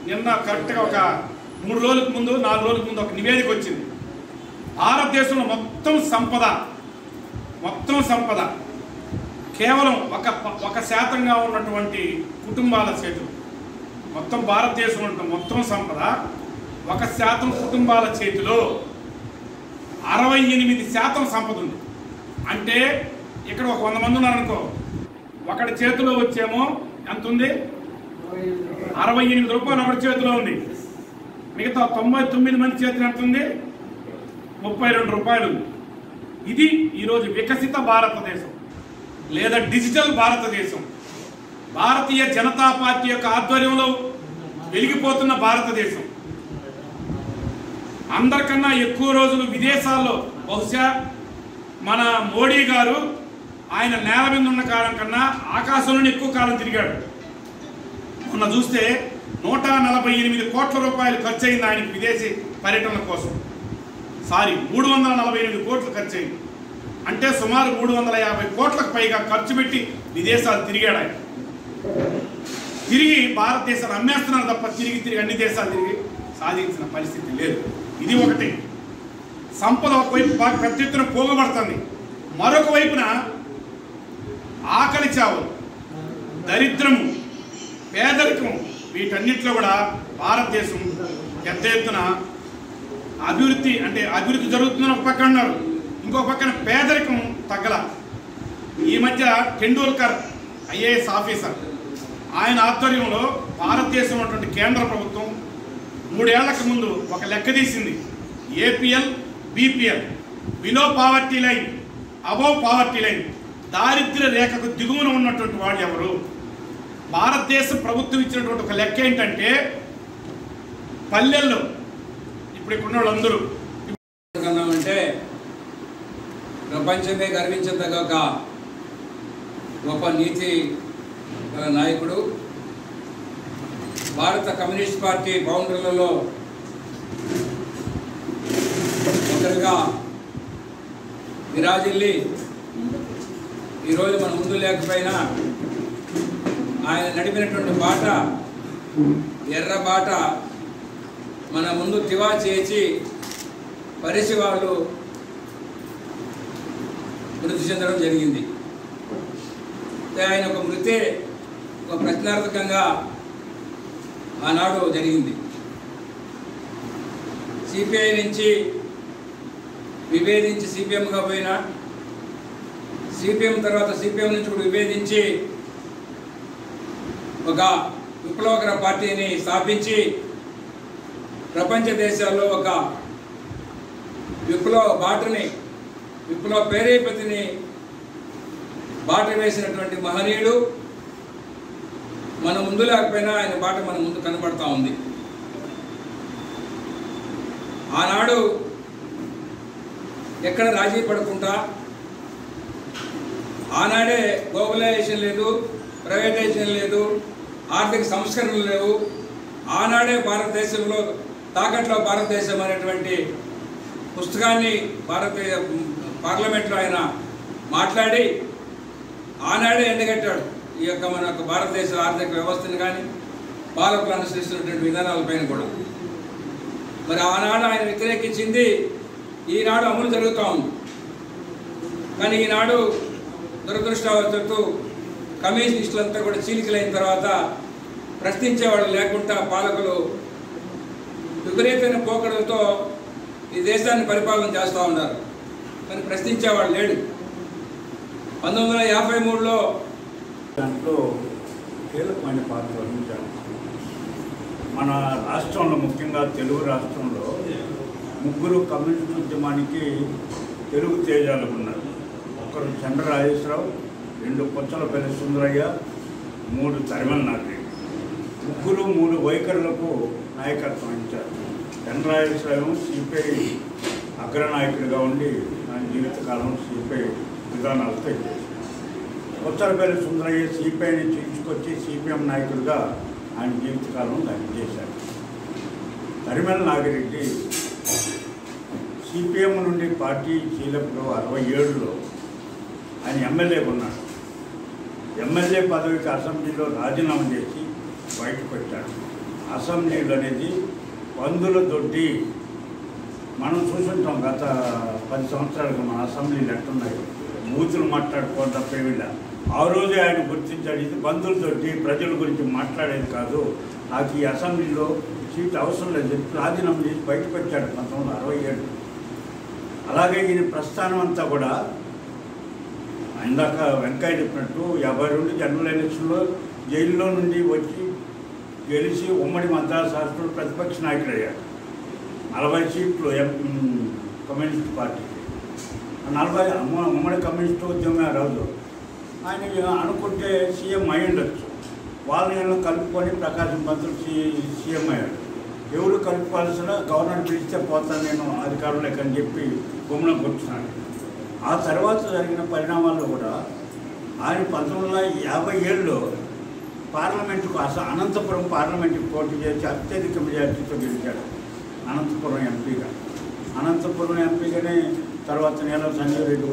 నిన్న కరెక్ట్గా ఒక 3 రోజులకు ముందు 4 రోజులకు ముందు ఒక నివేదిక వచ్చింది. భారతదేశంలో మొత్తం సంపద కేవలం 1% ఉన్నటువంటి కుటుంబాల చేతులు. మొత్తం భారతదేశంలో ఉన్న మొత్తం సంపద 1% కుటుంబాల చేతిలో 68% సంపద ఉంది. అంటే ఇక్కడ ఒక 100 మంది ఉన్నారనుకో, ఒకటి చేతిలో వచ్చేమో ఎంత ఉంది? 68 రూపాయలు ఒకటి చేతిలో ఉంది. మిగతా 99 మంది చేతిలో ఎంత ఉంది? 32 రూపాయలు ఉంది. ఇది ఈరోజు వికసిత భారతదేశం లేదా డిజిటల్ భారతదేశం, భారతీయ జనతా పార్టీ యొక్క ఆధ్వర్యంలో వెలిగిపోతున్న భారతదేశం. అందరికన్నా ఎక్కువ రోజులు విదేశాల్లో, బహుశా మన మోడీ గారు ఆయన నేల మీద ఉన్న కాలం కన్నా ఆకాశంలోనే ఎక్కువ కాలం తిరిగాడు. మొన్న చూస్తే 148 కోట్ల రూపాయలు ఖర్చు అయింది ఆయనకి విదేశీ పర్యటనల కోసం. 348 కోట్లు ఖర్చు అయింది. అంటే సుమారు 350 కోట్లకు పైగా ఖర్చు పెట్టి విదేశాలు తిరిగాడు ఆయన. తిరిగి భారతదేశాన్ని అమ్మేస్తున్నారు తప్ప తిరిగి అన్ని దేశాలు తిరిగి సాధించిన పరిస్థితి లేదు. ఇది ఒకటి. సంపద ఒకవైపు బాగా పెద్ద ఎత్తున పోగబడుతుంది, మరొక వైపున ఆకలి చావు, దరిద్రము, పేదరికం, వీటన్నిటిలో కూడా భారతదేశం పెద్ద ఎత్తున అభివృద్ధి జరుగుతుందని ఒక పక్కన ఉన్నారు, ఇంకొక పక్కన పేదరికం తగ్గల. ఈ మధ్య టెండూల్కర్ IAS ఆఫీసర్, ఆయన ఆధ్వర్యంలో భారతదేశం ఉన్నటువంటి కేంద్ర ప్రభుత్వం 3 ఏళ్లకు ముందు ఒక లెక్క తీసింది. APL, BPL, below poverty line, above poverty line, దారిద్ర్య రేఖకు దిగువన ఉన్నటువంటి వాళ్ళు ఎవరు? భారతదేశ ప్రభుత్వం ఇచ్చినటువంటి ఒక లెక్క ఏంటంటే, పల్లెల్లో ఇప్పుడు ఇక్కడ వాళ్ళందరూ అంటే ప్రపంచమే గర్వించదగ్గ గొప్ప నీతి గల నాయకుడు, భారత కమ్యూనిస్ట్ పార్టీ ఫౌండర్లలో ఒకరిగా విరాజిల్లి ఈరోజు మన ముందు లేకపోయినా ఆయన నడిపినటువంటి బాట, ఎర్ర బాట మన ముందు తివా చేసి పరిసి వాళ్ళు మృతి చెందడం జరిగింది. ఆయన ఒక మృతే ఒక ప్రశ్నార్థకంగా ఆనాడు జరిగింది. CPI నుంచి విభేదించి CPMగా పోయినా, CPM తర్వాత CPM నుంచి కూడా విభేదించి ఒక విప్లవకర పార్టీని స్థాపించి ప్రపంచ దేశాల్లో ఒక విప్లవ ప్రేరేపతిని బాట వేసినటువంటి మహనీయుడు. మన ముందు లేకపోయినా ఆయన బాట మన ముందు కనబడతా ఉంది. ఆనాడు ఎక్కడ రాజీ పడకుండా, ఆనాడే గ్లోబలైజేషన్ లేదు, ప్రైవేటైజేషన్ లేదు, ఆర్థిక సంస్కరణలు లేవు. ఆనాడే భారతదేశంలో తాకట్లో భారతదేశం అనేటువంటి పుస్తకాన్ని భారతీయ పార్లమెంట్లో ఆయన మాట్లాడి ఆనాడే ఎండగట్టాడు ఈ యొక్క మన భారతదేశ ఆర్థిక వ్యవస్థను కానీ పాలకులు అనుసరిస్తున్నటువంటి విధానాలపైన కూడా. మరి ఆనాడు ఆయన వ్యతిరేకించింది ఈనాడు అమలు జరుగుతూ ఉంది. కానీ ఈనాడు దురదృష్టవశాత్తు కమ్యూనిస్టులంతా కూడా చీలికలైన తర్వాత ప్రశ్నించేవాళ్ళు లేకుండా పాలకులు విపరీతమైన పోకడలతో ఈ దేశాన్ని పరిపాలన చేస్తూ ఉన్నారు. కానీ ప్రశ్నించేవాడు లేడు. 1953లో దాంట్లో కీలకమైన పాత్ర వహించారు. మన రాష్ట్రంలో, ముఖ్యంగా తెలుగు రాష్ట్రంలో 3 కమ్యూనిస్ట్ ఉద్యమానికి తెలుగు తేజాలు ఉన్నారు. ఒకరు చంద్రరాజేశ్వరరావు, 2 పుచ్చలపల్లి సుందరయ్య, 3 తరిమల నాగరెడ్డి. 3 వైఖరులకు నాయకత్వం వహించారు. చంద్రరాజేశ్వరరావు CPI అగ్రనాయకుడిగా ఉండి ఆయన జీవితకాలం CPI విధానాలతో చేశారు. పుచ్చలపల్లి సుందరయ్య CPIని తీసుకొచ్చి CPM నాయకుడిగా ఆయన జీవితకాలం దాన్ని చేశారు. తరిమల నాగిరెడ్డి CPM నుండి పార్టీ చీలప్పుడు 67లో ఆయన ఎమ్మెల్యేగా ఉన్నాడు. ఎమ్మెల్యే పదవికి అసెంబ్లీలో రాజీనామా చేసి బయటకు వచ్చాడు. అసెంబ్లీలు అనేది పందుల దొడ్డి. మనం చూసుంటాం గత 10 సంవత్సరాలుగా మన అసెంబ్లీలు ఎట్టున్నాయి, బూతులు మాట్లాడుకోవడం తప్పేవిళ్ళ. ఆ రోజే ఆయన గుర్తించాడు, ఇది బంధువుల దొడ్డి, ప్రజల గురించి మాట్లాడేది కాదు, నాకు ఈ అసెంబ్లీలో సీట్ అవసరం లేదు చెప్పి రాజీనామా చేసి బయటకు వచ్చాడు 1967. అలాగే ఈయన ప్రస్థానం అంతా కూడా ఇందాక వెంకయ్య చెప్పినట్టు 52 జనరల్ ఎలక్షన్లో జైల్లో నుండి వచ్చి గెలిచి ఉమ్మడి మద్రాసు రాష్ట్రంలో ప్రతిపక్ష నాయకుడు అయ్యాడు. 40 సీట్లు కమ్యూనిస్ట్ పార్టీకి, 40 ఉమ్మడి కమ్యూనిస్టు ఉద్యమే రోజు. ఆయన అనుకుంటే సీఎం అయి ఉండొచ్చు, వాళ్ళని కలుపుకొని ప్రకాశం పంతులు సీఎం అయ్యాడు. ఎవరు కలుపుకోవాల్సిన గవర్నర్ పిలిస్తే పోతాను నేను అధికారులకు అని చెప్పి గుమ్మనం కూర్చున్నాడు. ఆ తర్వాత జరిగిన పరిణామాల్లో కూడా ఆయన 1957లో పార్లమెంటుకు అనంతపురం పార్లమెంటుకు పోటీ చేసి అత్యధిక మెజార్టీతో గెలిచాడు. అనంతపురం ఎంపీగానే తర్వాత నెల సంజయ్ రెడ్డి